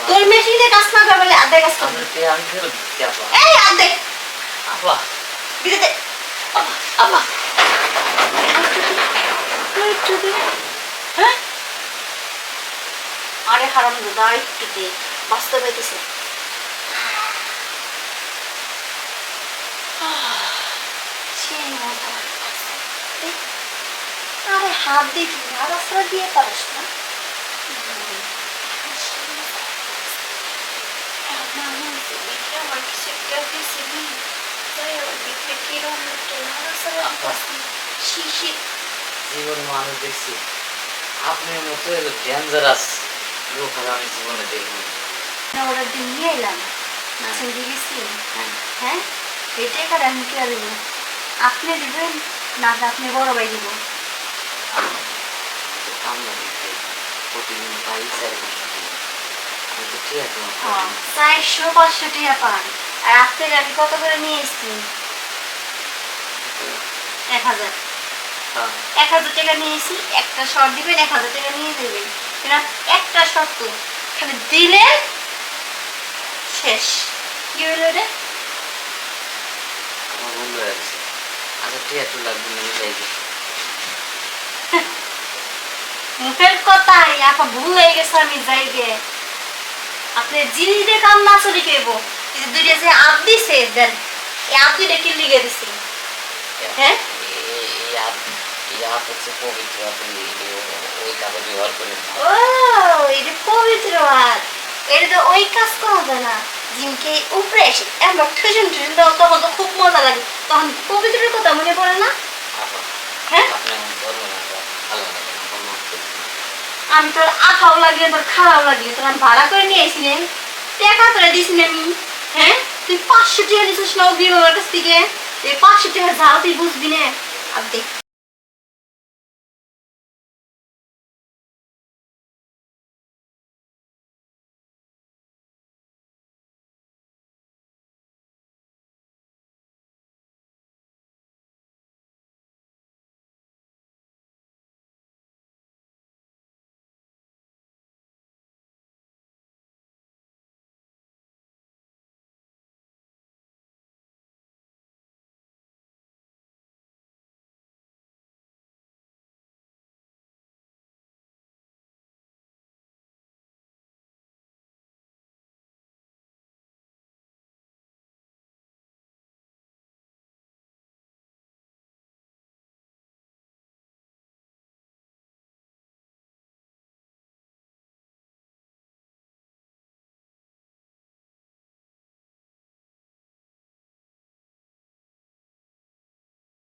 তোর মেশিনে কাজ না করে বলে আধে কাজ করবি আমি ফেরত দিচ্ছি আপা। এই আধে আপা দিতে দে আপা একটু দে হ্যাঁ আরে হারাম দাদা একটু দে বাস্তব হইতেছে আরে হাত দিয়ে রাস্তা দিয়ে পারিস না আমার কিছু একটা দিয়েছিলি তাই আমার দেখতে কিরম শিশি জীবন মানুষ দেখছি আপনার মতো ডেঞ্জারাস লোক আর আমি জীবনে দেখিনি। অর্ডার দিয়ে নিয়ে এলাম সঙ্গে গেছি হ্যাঁ এটাই কার আমি কি দেবো আপনি দিবেন না আপনি বড় ভাই দিব কামনা দেখতে প্রতিদিন পাই 400-500 টাকা পান আর আপনার আমি কত করে নিয়ে এসছি 1000 টাকা নিয়েছি একটা শর্ট দিবেন 1000 টাকা নিয়ে দেবেন একটা শর্ত খালি দিলেন শেষ কি হইল রে আমার বন্ধু আছে আচ্ছা ঠিক আছে লাগবে না যাই মুখের কথাই আপা ভুল হয়ে গেছে আমি যাই গে আপনি জিনিস দিয়ে কাম না চলি পেব এই দুইটা যে আপ দিছে দেন এই আপ দুইটা কি লিখে দিছে হ্যাঁ এই আপ হচ্ছে পবিত্র আপনি ওই কাগজ ব্যবহার করেন ও এটা পবিত্র হাত এটা তো ওই কাজ করা যায় না জিমকে উপরে এসে আমরা ঠুসুন দেওয়া তখন তো খুব মজা লাগে তখন পবিত্রের কথা মনে পড়ে না হ্যাঁ আমি তোর আঠাও লাগলে তোর খারাপ লাগলে তোর আমি ভাড়া করে নিয়ে এসেছিলেন টাকা তোরা দিয়েছি আমি হ্যাঁ তুই 500 টাকা নিছিস না অগ্রিম আমার কাছ থেকে এই 500 টাকা যাও তুই বুঝবি না আর দেখ